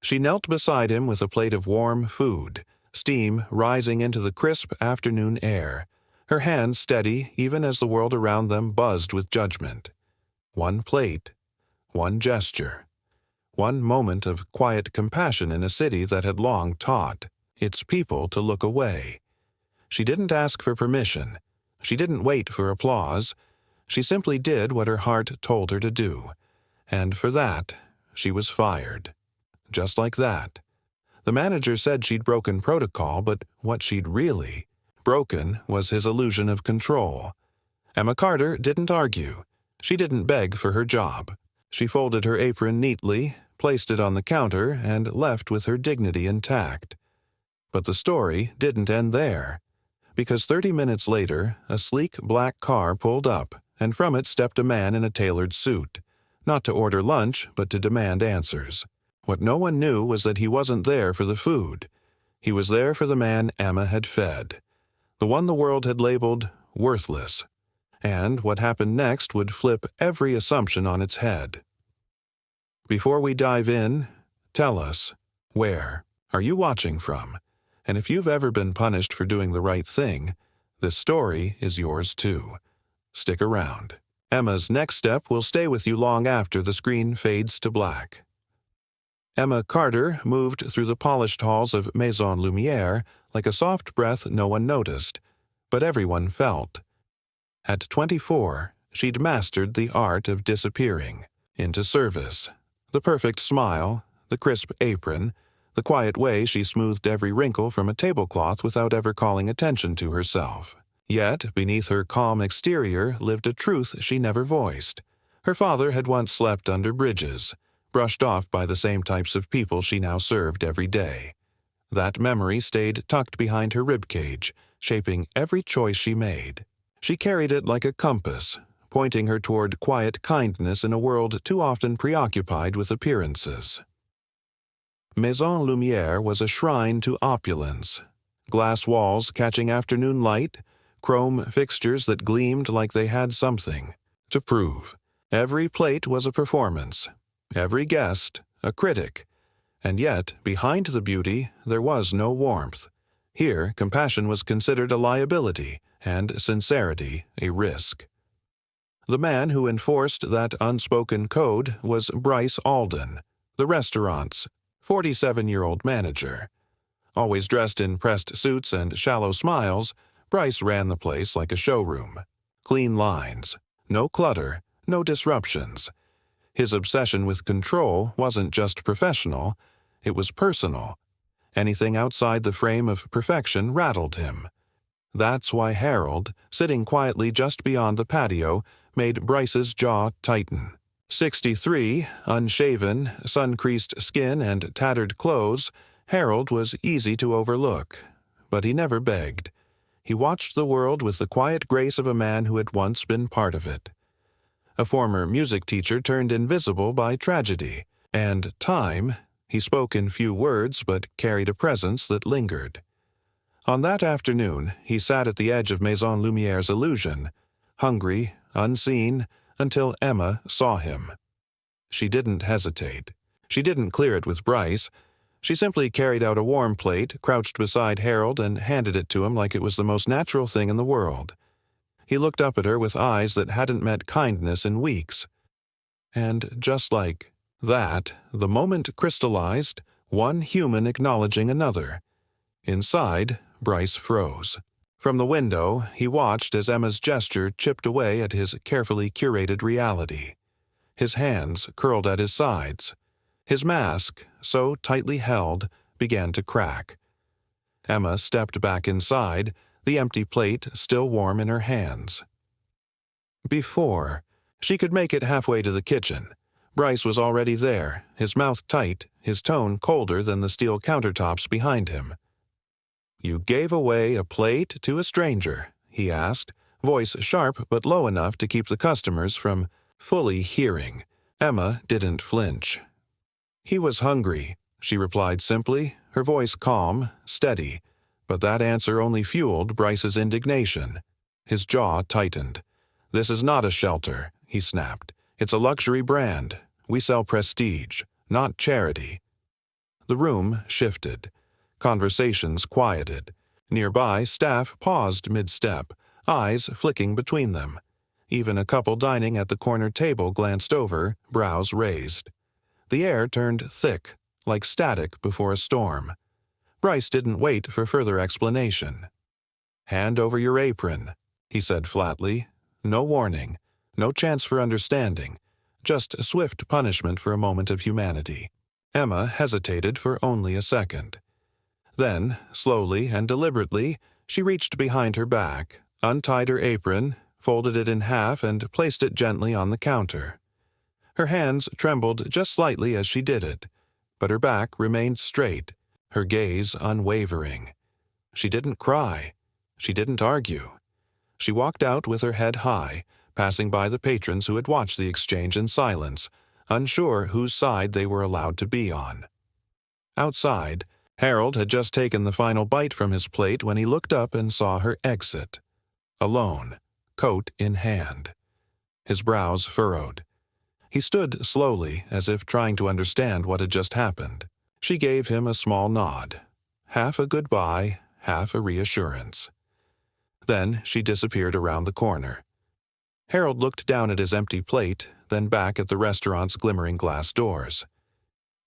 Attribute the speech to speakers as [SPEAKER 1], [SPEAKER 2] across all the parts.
[SPEAKER 1] She knelt beside him with a plate of warm food, steam rising into the crisp afternoon air, her hands steady even as the world around them buzzed with judgment. One plate, one gesture, one moment of quiet compassion in a city that had long taught its people to look away. She didn't ask for permission. She didn't wait for applause. She simply did what her heart told her to do. And for that, she was fired. Just like that. The manager said she'd broken protocol, but what she'd really broken was his illusion of control. Emma Carter didn't argue. She didn't beg for her job. She folded her apron neatly, placed it on the counter, and left with her dignity intact. But the story didn't end there, because 30 minutes later, a sleek black car pulled up, and from it stepped a man in a tailored suit, not to order lunch, but to demand answers. What no one knew was that he wasn't there for the food. He was there for the man Emma had fed, the one the world had labeled worthless. And what happened next would flip every assumption on its head. Before we dive in, tell us, where are you watching from? And if you've ever been punished for doing the right thing, this story is yours too. Stick around. Emma's next step will stay with you long after the screen fades to black. Emma Carter moved through the polished halls of Maison Lumière like a soft breath no one noticed, but everyone felt. At 24, she'd mastered the art of disappearing into service. The perfect smile, the crisp apron, the quiet way she smoothed every wrinkle from a tablecloth without ever calling attention to herself. Yet, beneath her calm exterior lived a truth she never voiced. Her father had once slept under bridges, brushed off by the same types of people she now served every day. That memory stayed tucked behind her ribcage, shaping every choice she made. She carried it like a compass, pointing her toward quiet kindness in a world too often preoccupied with appearances. Maison Lumière was a shrine to opulence. Glass walls catching afternoon light, chrome fixtures that gleamed like they had something to prove. Every plate was a performance, every guest a critic, and yet, behind the beauty, there was no warmth. Here, compassion was considered a liability, and sincerity a risk. The man who enforced that unspoken code was Bryce Alden, the restaurant's 47-year-old manager. Always dressed in pressed suits and shallow smiles, Bryce ran the place like a showroom. Clean lines, no clutter, no disruptions. His obsession with control wasn't just professional, it was personal. Anything outside the frame of perfection rattled him. That's why Harold, sitting quietly just beyond the patio, made Bryce's jaw tighten. 63, unshaven, sun-creased skin and tattered clothes, Harold was easy to overlook. But he never begged. He watched the world with the quiet grace of a man who had once been part of it. A former music teacher turned invisible by tragedy, and time. He spoke in few words but carried a presence that lingered. On that afternoon, he sat at the edge of Maison Lumière's illusion, hungry, unseen, until Emma saw him. She didn't hesitate. She didn't clear it with Bryce. She simply carried out a warm plate, crouched beside Harold, and handed it to him like it was the most natural thing in the world. He looked up at her with eyes that hadn't met kindness in weeks. And just like that, the moment crystallized, one human acknowledging another. Inside, Bryce froze. From the window, he watched as Emma's gesture chipped away at his carefully curated reality. His hands curled at his sides. His mask, so tightly held, began to crack. Emma stepped back inside, the empty plate still warm in her hands. Before she could make it halfway to the kitchen, Bryce was already there, his mouth tight, his tone colder than the steel countertops behind him. "You gave away a plate to a stranger," he asked, voice sharp but low enough to keep the customers from fully hearing. Emma didn't flinch. "He was hungry," she replied simply, her voice calm, steady, but that answer only fueled Bryce's indignation. His jaw tightened. "This is not a shelter," he snapped. "It's a luxury brand. We sell prestige, not charity." The room shifted. Conversations quieted. Nearby, staff paused mid-step, eyes flicking between them. Even a couple dining at the corner table glanced over, brows raised. The air turned thick, like static before a storm. Bryce didn't wait for further explanation. "Hand over your apron," he said flatly. No warning, no chance for understanding, just a swift punishment for a moment of humanity. Emma hesitated for only a second. Then, slowly and deliberately, she reached behind her back, untied her apron, folded it in half, and placed it gently on the counter. Her hands trembled just slightly as she did it, but her back remained straight, her gaze unwavering. She didn't cry. She didn't argue. She walked out with her head high, passing by the patrons who had watched the exchange in silence, unsure whose side they were allowed to be on. Outside, Harold had just taken the final bite from his plate when he looked up and saw her exit. Alone, coat in hand. His brows furrowed. He stood slowly, as if trying to understand what had just happened. She gave him a small nod, half a goodbye, half a reassurance. Then she disappeared around the corner. Harold looked down at his empty plate, then back at the restaurant's glimmering glass doors.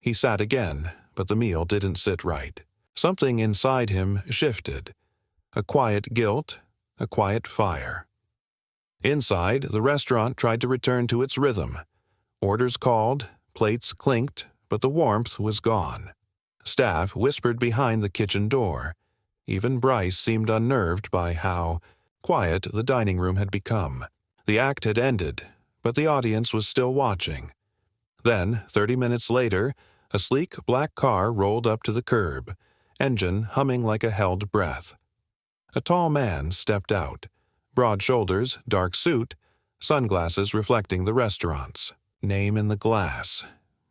[SPEAKER 1] He sat again, but the meal didn't sit right. Something inside him shifted. A quiet guilt, a quiet fire. Inside, the restaurant tried to return to its rhythm. Orders called, plates clinked, but the warmth was gone. Staff whispered behind the kitchen door. Even Bryce seemed unnerved by how quiet the dining room had become. The act had ended, but the audience was still watching. Then, 30 minutes later, a sleek black car rolled up to the curb, engine humming like a held breath. A tall man stepped out, broad shoulders, dark suit, sunglasses reflecting the restaurant's name in the glass.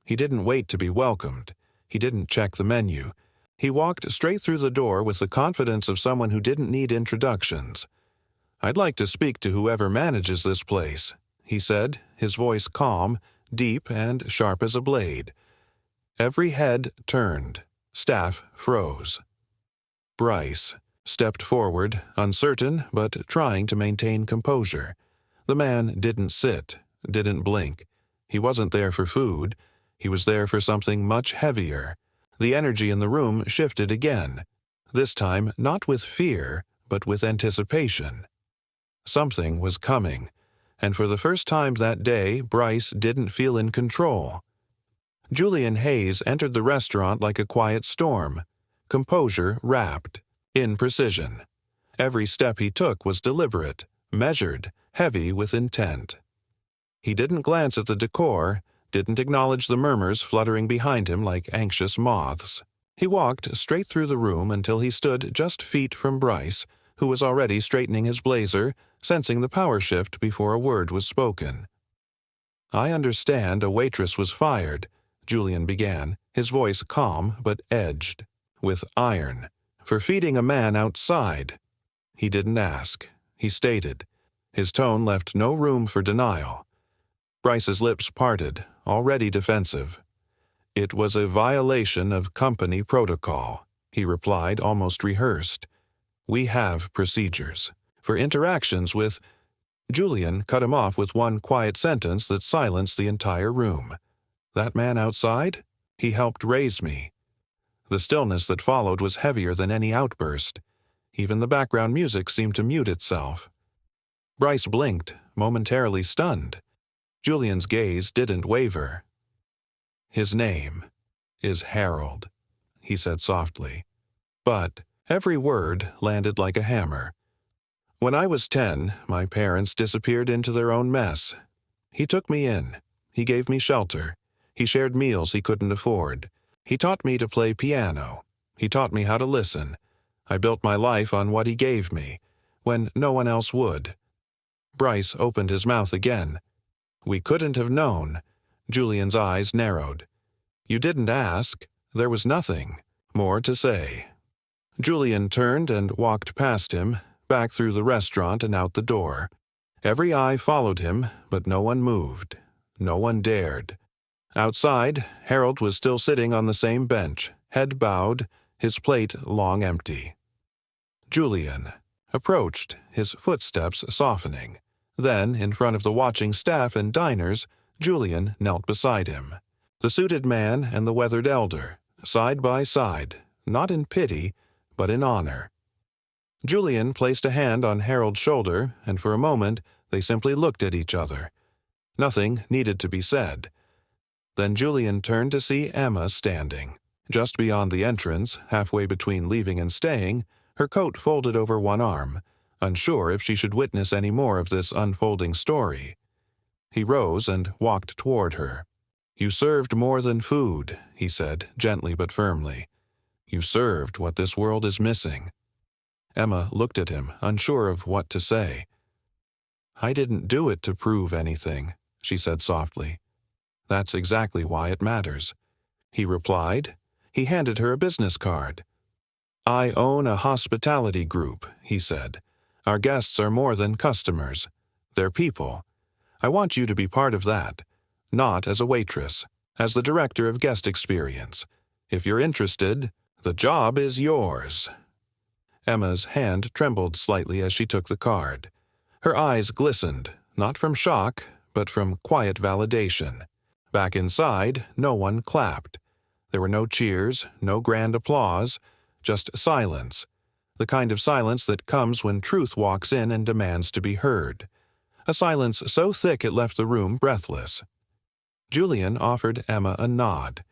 [SPEAKER 1] He didn't wait to be welcomed. He didn't check the menu. He walked straight through the door with the confidence of someone who didn't need introductions. "I'd like to speak to whoever manages this place," he said, his voice calm, deep, and sharp as a blade. Every head turned. Staff froze. Bryce stepped forward, uncertain but trying to maintain composure. The man didn't sit, didn't blink. He wasn't there for food. He was there for something much heavier. The energy in the room shifted again, this time not with fear, but with anticipation. Something was coming, and for the first time that day, Bryce didn't feel in control. Julian Hayes entered the restaurant like a quiet storm, composure wrapped, in precision. Every step he took was deliberate, measured, heavy with intent. He didn't glance at the decor, didn't acknowledge the murmurs fluttering behind him like anxious moths. He walked straight through the room until he stood just feet from Bryce, who was already straightening his blazer, sensing the power shift before a word was spoken. "I understand a waitress was fired," Julian began, his voice calm but edged, with iron, "for feeding a man outside." He didn't ask. He stated. His tone left no room for denial. Bryce's lips parted, already defensive. "It was a violation of company protocol," he replied, almost rehearsed. "We have procedures for interactions with—" Julian cut him off with one quiet sentence that silenced the entire room. "That man outside? He helped raise me." The stillness that followed was heavier than any outburst. Even the background music seemed to mute itself. Bryce blinked, momentarily stunned. Julian's gaze didn't waver. "His name is Harold," he said softly. But every word landed like a hammer. "When I was 10, my parents disappeared into their own mess. He took me in. He gave me shelter. He shared meals he couldn't afford. He taught me to play piano. He taught me how to listen. I built my life on what he gave me, when no one else would." Bryce opened his mouth again. "We couldn't have known." Julian's eyes narrowed. "You didn't ask. There was nothing more to say." Julian turned and walked past him, back through the restaurant and out the door. Every eye followed him, but no one moved. No one dared. Outside, Harold was still sitting on the same bench, head bowed, his plate long empty. Julian approached, his footsteps softening. Then, in front of the watching staff and diners, Julian knelt beside him. The suited man and the weathered elder, side by side, not in pity, but in honor. Julian placed a hand on Harold's shoulder, and for a moment they simply looked at each other. Nothing needed to be said. Then Julian turned to see Emma standing. Just beyond the entrance, halfway between leaving and staying, her coat folded over one arm, unsure if she should witness any more of this unfolding story. He rose and walked toward her. "You served more than food," he said, gently but firmly. "You served what this world is missing." Emma looked at him, unsure of what to say. "I didn't do it to prove anything," she said softly. "That's exactly why it matters," he replied. He handed her a business card. "I own a hospitality group," he said. "Our guests are more than customers. They're people. I want you to be part of that, not as a waitress, as the director of guest experience. If you're interested, the job is yours." Emma's hand trembled slightly as she took the card. Her eyes glistened, not from shock, but from quiet validation. Back inside, no one clapped. There were no cheers, no grand applause, just silence, the kind of silence that comes when truth walks in and demands to be heard. A silence so thick it left the room breathless. Julian offered Emma a nod.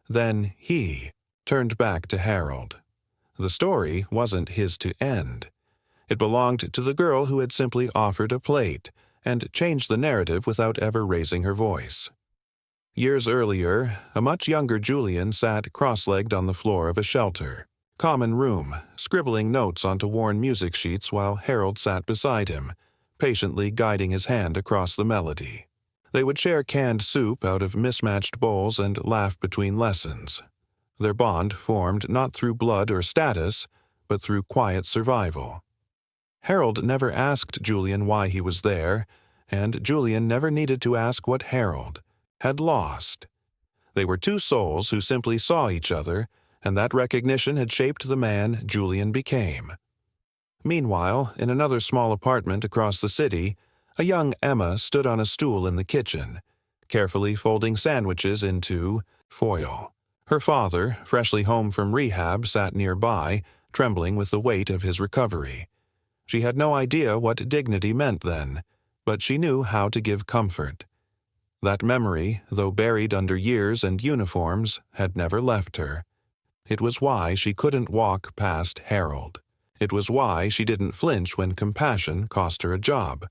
[SPEAKER 1] Then he turned back to Harold. The story wasn't his to end. It belonged to the girl who had simply offered a plate and changed the narrative without ever raising her voice. Years earlier, a much younger Julian sat cross-legged on the floor of a shelter. Common room, scribbling notes onto worn music sheets while Harold sat beside him, patiently guiding his hand across the melody. They would share canned soup out of mismatched bowls and laugh between lessons. Their bond formed not through blood or status, but through quiet survival. Harold never asked Julian why he was there, and Julian never needed to ask what Harold had lost. They were two souls who simply saw each other, and that recognition had shaped the man Julian became. Meanwhile, in another small apartment across the city, a young Emma stood on a stool in the kitchen, carefully folding sandwiches into foil. Her father, freshly home from rehab, sat nearby, trembling with the weight of his recovery. She had no idea what dignity meant then, but she knew how to give comfort. That memory, though buried under years and uniforms, had never left her. It was why she couldn't walk past Harold. It was why she didn't flinch when compassion cost her a job.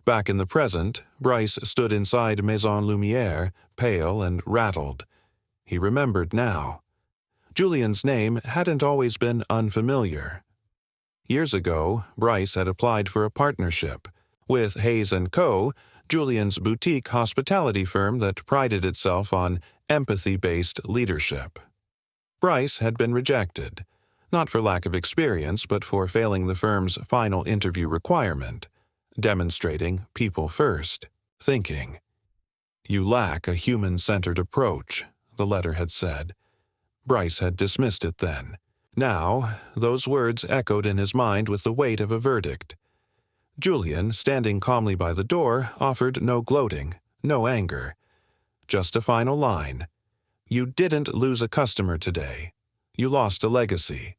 [SPEAKER 1] Back in the present, Bryce stood inside Maison Lumière, pale and rattled. He remembered now. Julian's name hadn't always been unfamiliar. Years ago, Bryce had applied for a partnership with Hayes & Co., Julian's boutique hospitality firm that prided itself on empathy-based leadership. Bryce had been rejected, not for lack of experience, but for failing the firm's final interview requirement, demonstrating people-first thinking. "You lack a human-centered approach," the letter had said. Bryce had dismissed it then. Now, those words echoed in his mind with the weight of a verdict. Julian, standing calmly by the door, offered no gloating, no anger. Just a final line. "You didn't lose a customer today. You lost a legacy."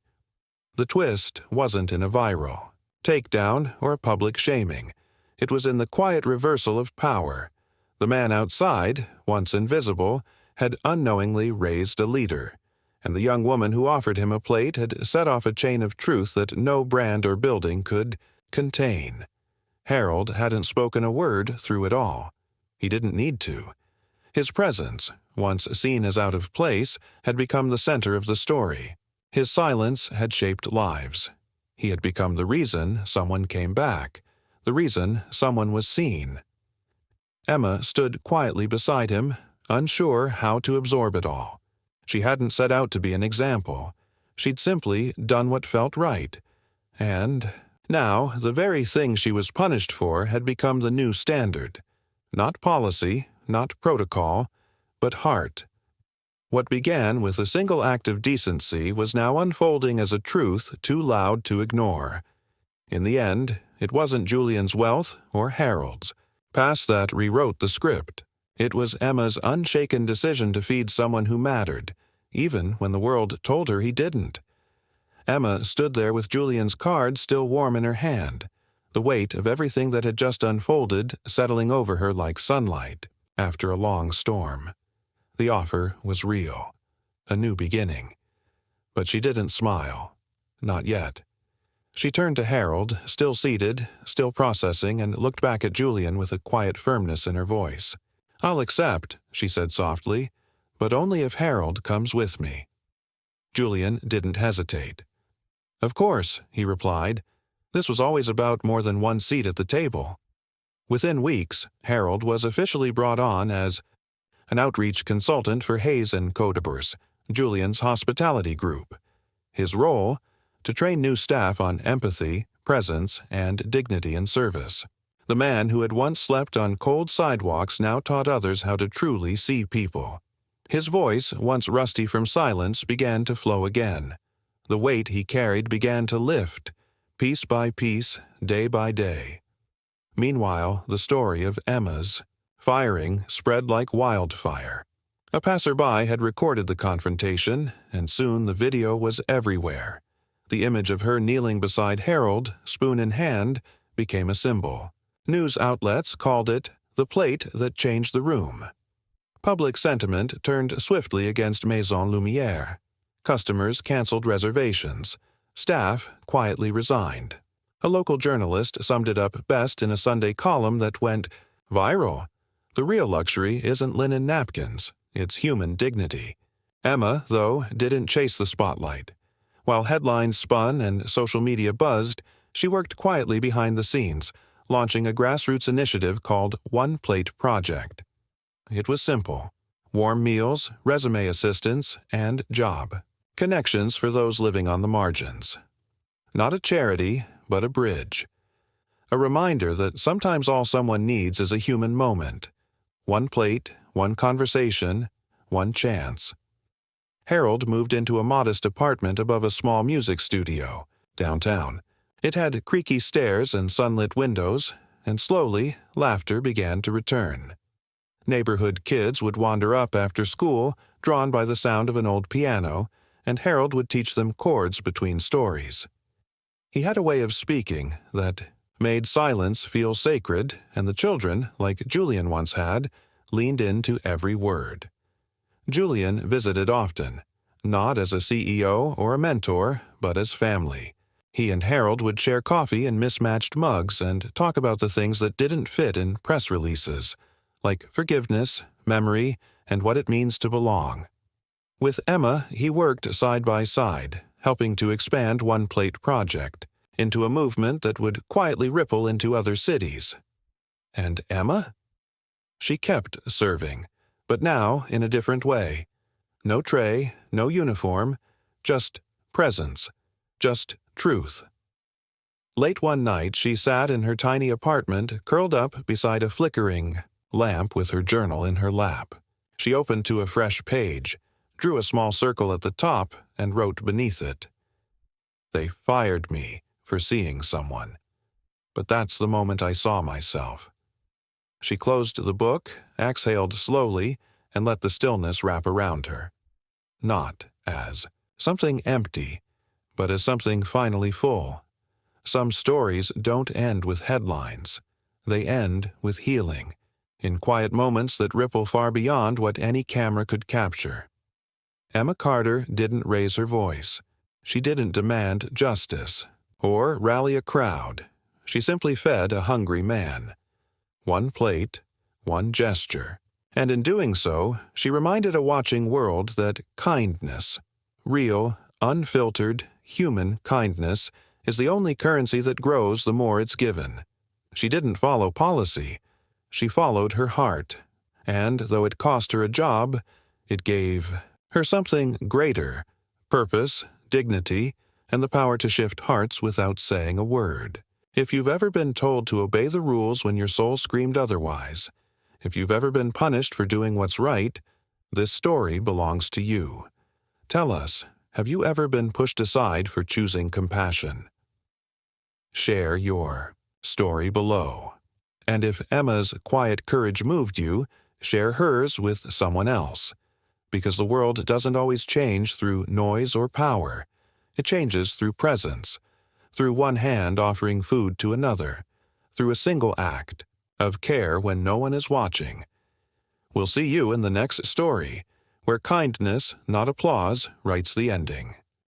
[SPEAKER 1] The twist wasn't in a viral takedown or a public shaming. It was in the quiet reversal of power. The man outside, once invisible, had unknowingly raised a leader, and the young woman who offered him a plate had set off a chain of truth that no brand or building could contain. Harold hadn't spoken a word through it all. He didn't need to. His presence, once seen as out of place, had become the center of the story. His silence had shaped lives. He had become the reason someone came back, the reason someone was seen. Emma stood quietly beside him, unsure how to absorb it all. She hadn't set out to be an example. She'd simply done what felt right. And now, the very thing she was punished for had become the new standard. Not policy, not protocol, but heart. What began with a single act of decency was now unfolding as a truth too loud to ignore. In the end, it wasn't Julian's wealth or Harold's. Past that rewrote the script. It was Emma's unshaken decision to feed someone who mattered, even when the world told her he didn't. Emma stood there with Julian's card still warm in her hand, the weight of everything that had just unfolded settling over her like sunlight after a long storm. The offer was real, a new beginning. But she didn't smile. Not yet. She turned to Harold, still seated, still processing, and looked back at Julian with a quiet firmness in her voice. "I'll accept," she said softly, "but only if Harold comes with me." Julian didn't hesitate. "Of course," he replied. This was always about more than one seat at the table. Within weeks, Harold was officially brought on as an outreach consultant for Hayes and Codebers, Julian's hospitality group. His role? To train new staff on empathy, presence, and dignity in service. The man who had once slept on cold sidewalks now taught others how to truly see people. His voice, once rusty from silence, began to flow again. The weight he carried began to lift, piece by piece, day by day. Meanwhile, the story of Emma's firing spread like wildfire. A passerby had recorded the confrontation, and soon the video was everywhere. The image of her kneeling beside Harold, spoon in hand, became a symbol. News outlets called it the plate that changed the room. Public sentiment turned swiftly against Maison Lumière. Customers canceled reservations. Staff quietly resigned. A local journalist summed it up best in a Sunday column that went viral. The real luxury isn't linen napkins, it's human dignity. Emma, though, didn't chase the spotlight. While headlines spun and social media buzzed, she worked quietly behind the scenes, launching a grassroots initiative called One Plate Project. It was simple: warm meals, resume assistance, and job. Connections for those living on the margins. Not a charity, but a bridge. A reminder that sometimes all someone needs is a human moment. One plate, one conversation, one chance. Harold moved into a modest apartment above a small music studio, downtown. It had creaky stairs and sunlit windows, and slowly, laughter began to return. Neighborhood kids would wander up after school, drawn by the sound of an old piano, and Harold would teach them chords between stories. He had a way of speaking that made silence feel sacred, and the children, like Julian once had, leaned into every word. Julian visited often, not as a CEO or a mentor, but as family. He and Harold would share coffee in mismatched mugs and talk about the things that didn't fit in press releases, like forgiveness, memory, and what it means to belong. With Emma, he worked side by side, helping to expand One Plate Project into a movement that would quietly ripple into other cities. And Emma? She kept serving, but now in a different way. No tray, no uniform, just presence, just truth. Late one night, she sat in her tiny apartment, curled up beside a flickering lamp with her journal in her lap. She opened to a fresh page, drew a small circle at the top, and wrote beneath it, "They fired me for seeing someone. But that's the moment I saw myself." She closed the book, exhaled slowly, and let the stillness wrap around her. Not as something empty, but as something finally full. Some stories don't end with headlines. They end with healing, in quiet moments that ripple far beyond what any camera could capture. Emma Carter didn't raise her voice. She didn't demand justice or rally a crowd. She simply fed a hungry man. One plate, one gesture. And in doing so, she reminded a watching world that kindness, real, unfiltered, human kindness, is the only currency that grows the more it's given. She didn't follow policy. She followed her heart. And though it cost her a job, it gave her something greater: purpose, dignity, and the power to shift hearts without saying a word. If you've ever been told to obey the rules when your soul screamed otherwise, if you've ever been punished for doing what's right, This story belongs to you. Tell us, have you ever been pushed aside for choosing compassion? Share your story below. And if Emma's quiet courage moved you, share hers with someone else. Because the world doesn't always change through noise or power. It changes through presence, through one hand offering food to another, through a single act of care when no one is watching. We'll see you in the next story, where kindness, not applause, writes the ending.